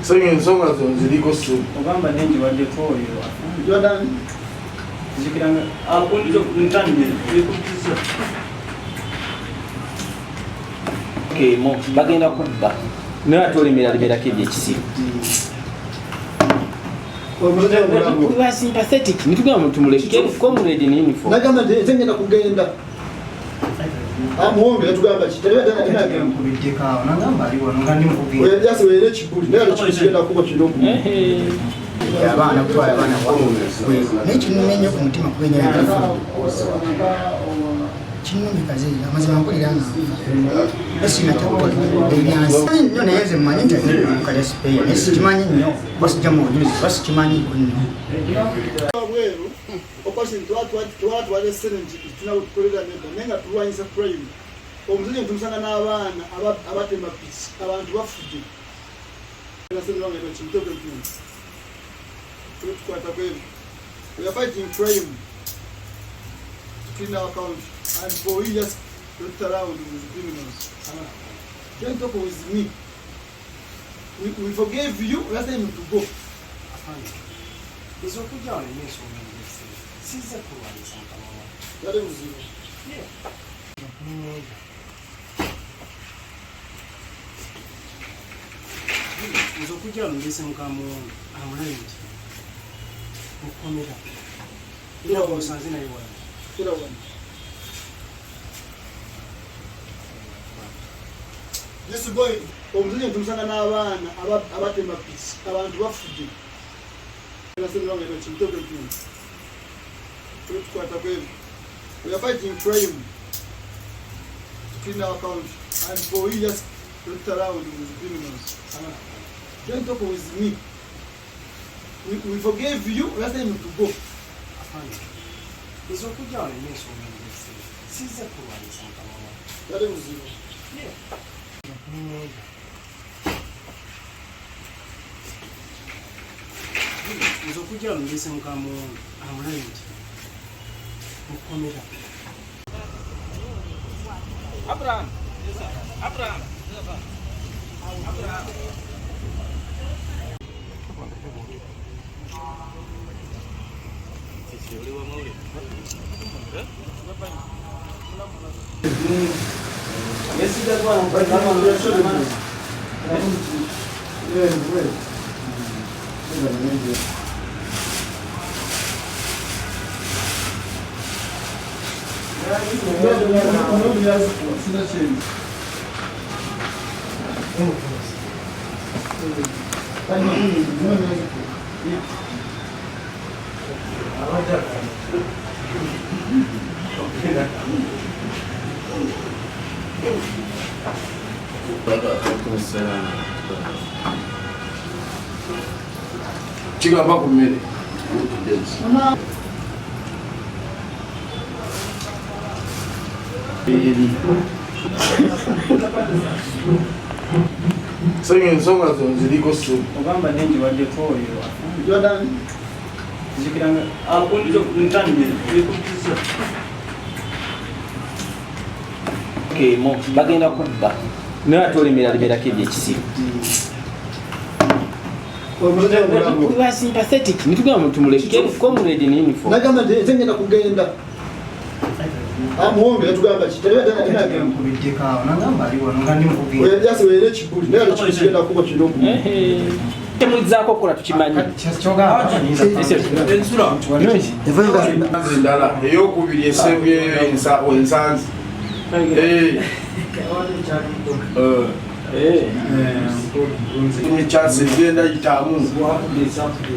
Sasa nsonga ziliko sio. Ogamba nengi wadde toyo. Jordan. Zikiranga akundizo ntandi bikukiza. Mo bagenda kubba. Naye atolemera libera kebye ekisibo. We are sympathetic. Nitugamba tumuleke comrade ni uniform. Nagamba tengenda kugenda. Amuombe tugamba kiterebe dana kubiteka nagamba aliwo ngandi mukugenda. we just were chibuli naye kigenda kuba kidogo. Abana kutwala abana n'ekinnumya ku mutima kubenyera kinnumikaze amazima mpulira nga esina takukola ebyansi nnyo naye nze mmanyi nti kale sipeya naye sikimanyi nnyo basijja mu bujulizi basikimanyi nno bweru okwasi twatwala essene nti tunakukolera neda naye nga tulwanyisa crime omusajja tumusanga n'abaana abatema piki abantu bafudde we are fighting crime to clean our country, and for you just looked around with criminals. Don't talk with me. We forgave you, we asked him to go. Is what you are in this woman. Caesar provides something. That was you. Yeah. Nzokujja olulese mukamuwongo amulayo nti mukomera era osanze naye wala Kila one. This boy, omusajja tumusanga n'abaana abatema piki abantu bafudde we are fighting crime to clean our country, and for you just looked around with criminals. Don't talk with me. We forgave you, we asked him to go. Is what you are in this woman. Caesar provides something. That was you. Yeah. Nzokujja olulese mukamuwongo amulayo nti mukomera Abraham. Abraham. Abraham. Chigamba ku mmere. Sasa nsonga ziliko sio. ogamba nengi wadde toyo. Jordan. Zikiranga akundizo ntandi bikukiza. Mo bagenda kubba. Naye atolemera libera kebye ekisibo. We are sympathetic. Nitugamba tumuleke comrade ni uniform. Nagamba tengenda kugenda. Amuombe tugamba kiterebe dana kubiteka nagamba aliwo ngandi mukugenda. we just were chibuli naye kigenda kuba kidogo. Temulizaako okukola tukimanyi. Ndala eyokubiri esembye ensanzi. Ni chance ngenda itamu.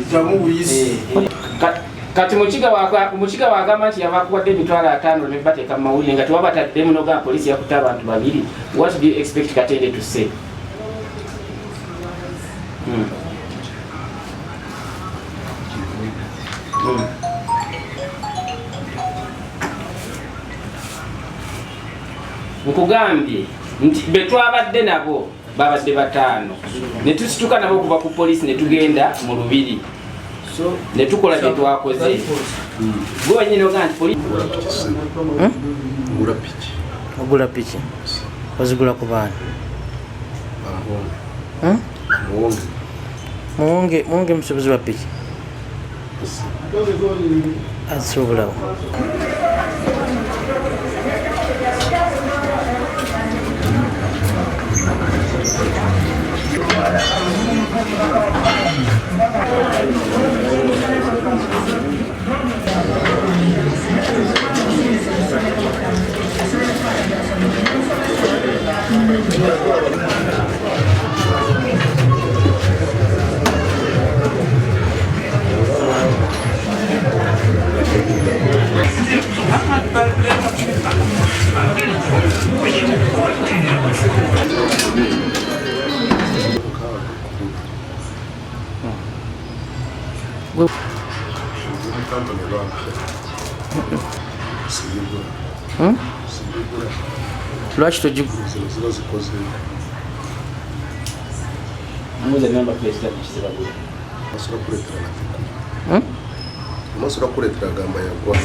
Itamu buyisi. Kati mukiga wagamba nti yavakuwadde emitwalo 5 ne bateeka mu mawulire nga tewabataddemu n'ogamba poliisi yakutte abantu babiri. What do you expect Katende to say? Nkugambye nti betwabadde nabo babadde 5 ne tusituka nabo kuva ku poliisi ne tugenda mu lubiri ne tukola kye twakoze. Gwe wenyini ogamba nti poliisi ogula piki ozigula ku baana Muwonge musobozi wa piki asobolawo. Lwaki togigula? Masura kuletera gamba yagwa.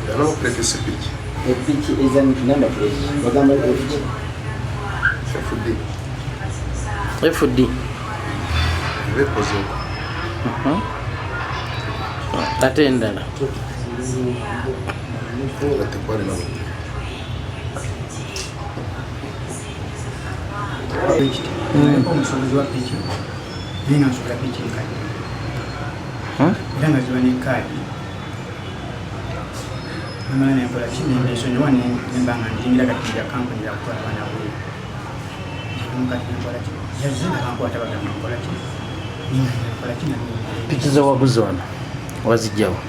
Yana plate sipiki. Piki is a number plate. Bagamba FD. Reposo. Ate endala. Gatepale na. Omusobozi wa piki nina nsobola piki nkadi era nga ziba nekadi namala nenkola kinesonyiwa nembanga ndingira katira kampani yakutwala abaana bwe mukati nenkola ki yazinga kankwata bagamba nkola ki nenkola ki piki zowaguza wano wazijjawo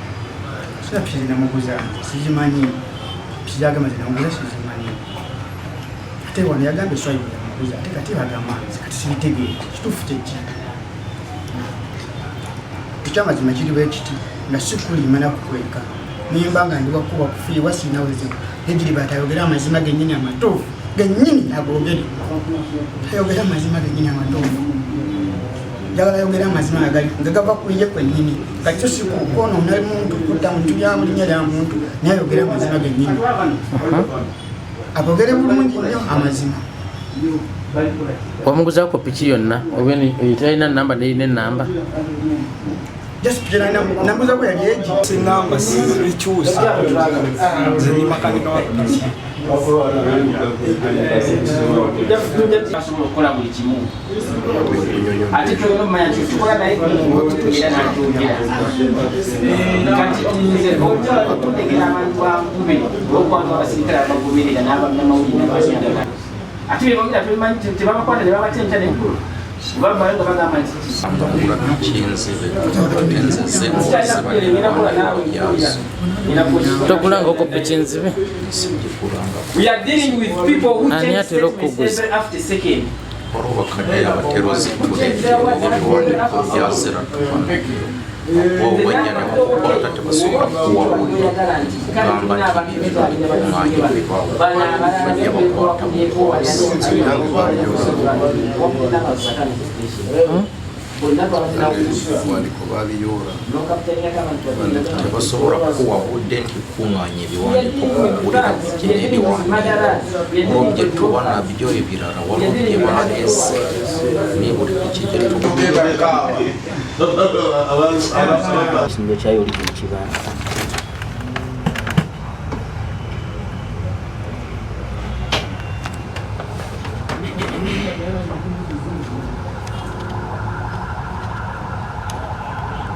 sira piki zinamuguza sizimanyi piki zagamba zinamuguza sizimanyi ate wano yagamba eswayibula ate kati bagamanzi kati sibitegeere kituufu kyeki ekyamazima kiri bwe kiti nga sikulimana kukweka nimba nga ndiwakuba kufiibwa sirina wezibu egiri batayogera amazima gennyini amatuufu gennyini agoogere tayogera amazima gennyini amatuufu njagala yogera amazima nga gava kuye kwennyini kati kyo sikukwonoona muntu kutta muntu lyamu linnya lya muntu naye ayogera amazima gennyini agogere bulungi nnyo amazima. Wamuguzaako piki yonna oba talina namba neyina enamba? Just namuguzaako yali egi sinamba sibikyusa nze ndi makanika wa piki asobola okukola buli kimu ate tulina omumanya nti tukola naye era natuugira kati nze okutegera abantu bagube olwokukwanga abasirikale abagoberera n'abamawulire n'abasindagala ate bebogera tulimanyi tebabakwata ne babatenca nenkulu babayo nga bagamba nti togulangako piki nzibe? Ani atera okuguza? bakadde abaterozi ebiwandiiko byazira obwenya nemukukwata tebasobola kuwawulira kugamba nti ebirikuŋŋaanya bibawo bajja bakwata ebiwandiiko babiyoola tebasobola kukuwa budde nti kukuŋŋaanya ebiwandiiko kuwulira bijja n'ebiwandiiko olwo bye tuba nabyo ebirala waliwo bye baleese naye buli piki gye tuba ekisumbe kyayo oli ku kibanda